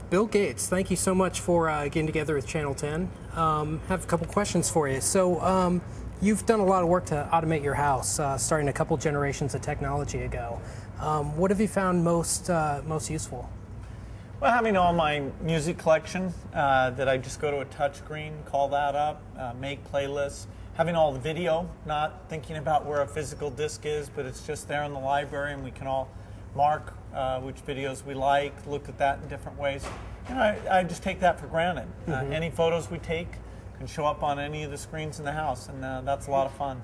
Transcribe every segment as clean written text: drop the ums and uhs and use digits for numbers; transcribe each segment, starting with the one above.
Bill Gates, thank you so much for getting together with Channel 10. Have a couple questions for you. So you've done a lot of work to automate your house, starting a couple generations of technology ago. What have you found most useful? Well, having all my music collection that I just go to a touch screen, call that up, make playlists. Having all the video, not thinking about where a physical disc is, but it's just there in the library and we can all mark which videos we like, look at that in different ways. You know, I just take that for granted. Any photos we take can show up on any of the screens in the house, and that's a lot of fun.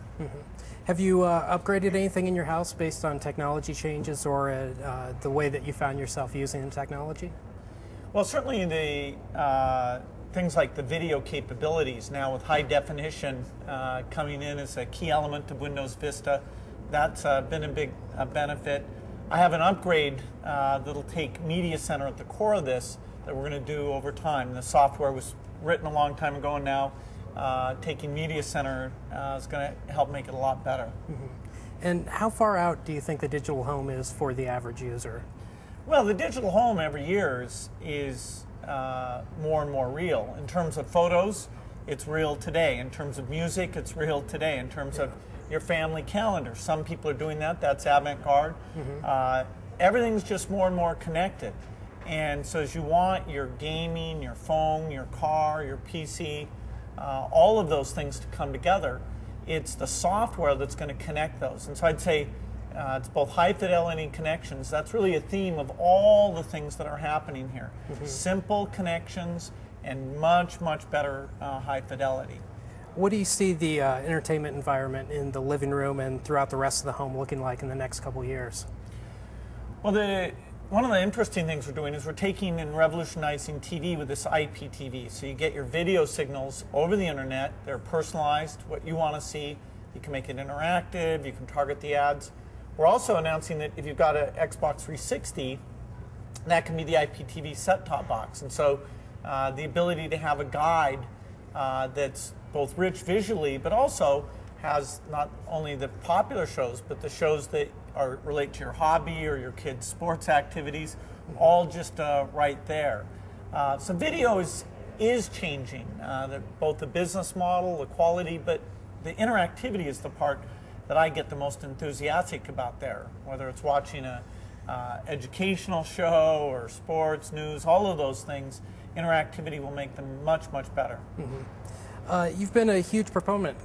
Have you upgraded anything in your house based on technology changes or the way that you found yourself using the technology? Well, certainly the things like the video capabilities now with high definition coming in as a key element of Windows Vista, that's been a big benefit. I have an upgrade that'll take Media Center at the core of this that we're going to do over time. The software was written a long time ago, and now taking Media Center is going to help make it a lot better. And how far out do you think the digital home is for the average user? Well, the digital home every year is more and more real. In terms of photos, it's real today. In terms of music, it's real today. In terms of your family calendar, some people are doing that. That's avant-garde. Everything's just more and more connected. And so as you want your gaming, your phone, your car, your PC, all of those things to come together, it's the software that's going to connect those. And so I'd say it's both high fidelity connections. That's really a theme of all the things that are happening here. Simple connections and much, much better high fidelity. What do you see the entertainment environment in the living room and throughout the rest of the home looking like in the next couple years? Well, one of the interesting things we're doing is we're taking and revolutionizing TV with this IPTV. So you get your video signals over the internet. They're personalized, what you want to see. You can make it interactive. You can target the ads. We're also announcing that if you've got an Xbox 360, that can be the IPTV set-top box. And so the ability to have a guide that's both rich visually, but also has not only the popular shows, but the shows that relate to your hobby or your kids' sports activities, all just right there. So video is changing, both the business model, the quality, but the interactivity is the part that I get the most enthusiastic about there, whether it's watching a educational show or sports, news, all of those things. Interactivity will make them much, much better. You've been a huge proponent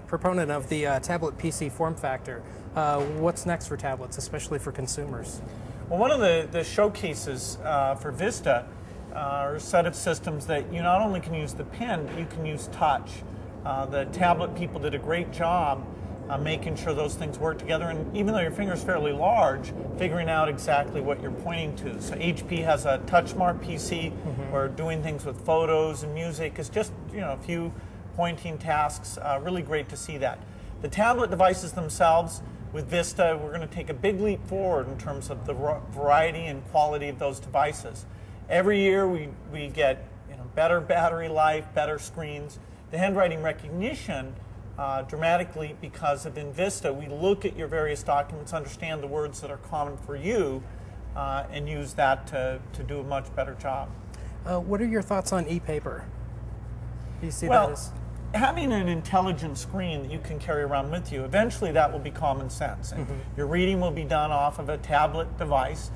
of the tablet PC form factor. What's next for tablets, especially for consumers? Well, one of the showcases for Vista are a set of systems that you not only can use the pen, but you can use touch. The tablet people did a great job making sure those things work together, and even though your finger's fairly large, figuring out exactly what you're pointing to. So HP has a TouchSmart PC where doing things with photos and music is just a few pointing tasks. Really great to see that. The tablet devices themselves, with Vista, we're going to take a big leap forward in terms of the variety and quality of those devices. Every year we get better battery life, better screens. The handwriting recognition dramatically, because of in Vista, we look at your various documents, understand the words that are common for you, and use that to do a much better job. What are your thoughts on e-paper? Do you see that as... Having an intelligent screen that you can carry around with you, eventually that will be common sense. And your reading will be done off of a tablet device.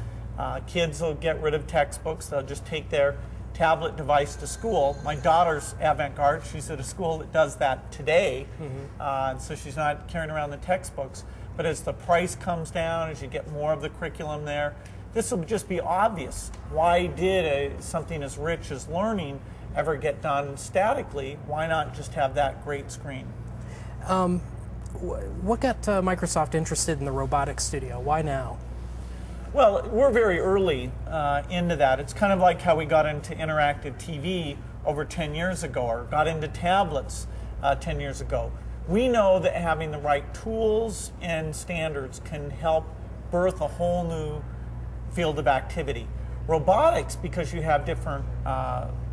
Kids will get rid of textbooks. They'll just take their tablet device to school. My daughter's avant-garde. She's at a school that does that today, so she's not carrying around the textbooks. But as the price comes down, as you get more of the curriculum there, this will just be obvious. Why did something as rich as learning ever get done statically? Why not just have that great screen? What got Microsoft interested in the robotics studio? Why now? Well, we're very early into that. It's kind of like how we got into interactive TV over 10 years ago, or got into tablets 10 years ago. We know that having the right tools and standards can help birth a whole new field of activity. Robotics, because you have different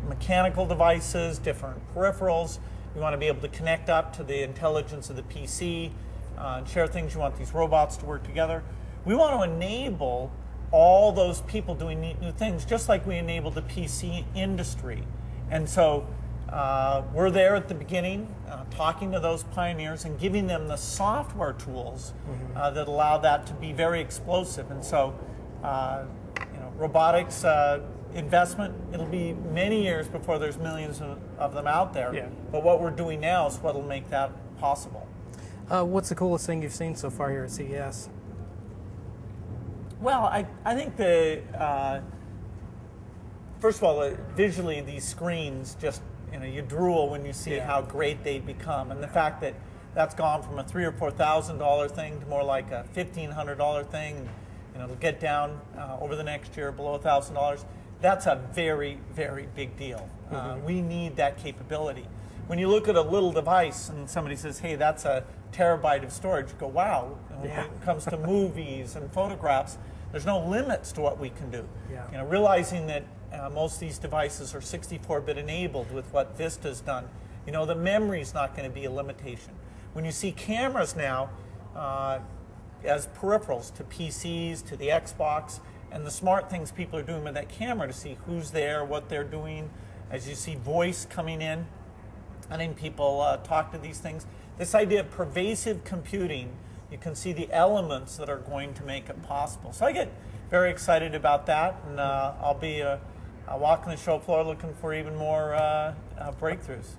mechanical devices, different peripherals, you want to be able to connect up to the intelligence of the PC and share things. You want these robots to work together. We want to enable all those people doing neat new things, just like we enabled the PC industry. And so we're there at the beginning, talking to those pioneers and giving them the software tools that allow that to be very explosive. And so, robotics investment, it'll be many years before there's millions of them out there. Yeah. But what we're doing now is what will make that possible. What's the coolest thing you've seen so far here at CES? Well, I think first of all, visually these screens just, you drool when you see how great they become, and the fact that that's gone from a $3,000 or $4,000 thing to more like a $1,500 thing. It'll get down over the next year below $1,000. That's a very, very big deal. We need that capability. When you look at a little device and somebody says, "Hey, that's a terabyte of storage," you go, "Wow!" When it comes to movies and photographs, there's no limits to what we can do. Yeah. Realizing that most of these devices are 64-bit enabled with what Vista's done. The memory's not going to be a limitation. When you see cameras now as peripherals to PCs, to the Xbox, and the smart things people are doing with that camera to see who's there, what they're doing, as you see voice coming in, I think people talk to these things. This idea of pervasive computing, you can see the elements that are going to make it possible. So I get very excited about that, and I'll be walking the show floor looking for even more breakthroughs.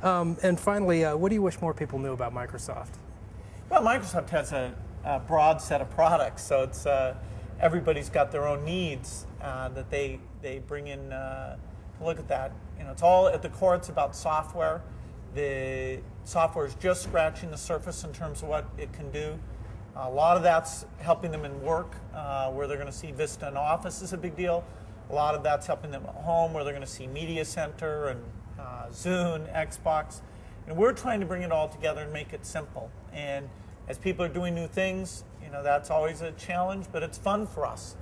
And finally, what do you wish more people knew about Microsoft? Well, Microsoft has a broad set of products, so it's everybody's got their own needs that they bring in to look at that. It's all at the core. It's about software. The software is just scratching the surface in terms of what it can do. A lot of that's helping them in work, where they're going to see Vista in Office is a big deal. A lot of that's helping them at home, where they're going to see Media Center and Zune, Xbox. And we're trying to bring it all together and make it simple. And as people are doing new things, that's always a challenge, but it's fun for us.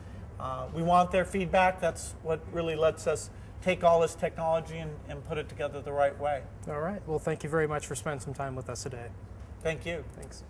We want their feedback. That's what really lets us take all this technology and put it together the right way. All right. Well, thank you very much for spending some time with us today. Thank you. Thanks.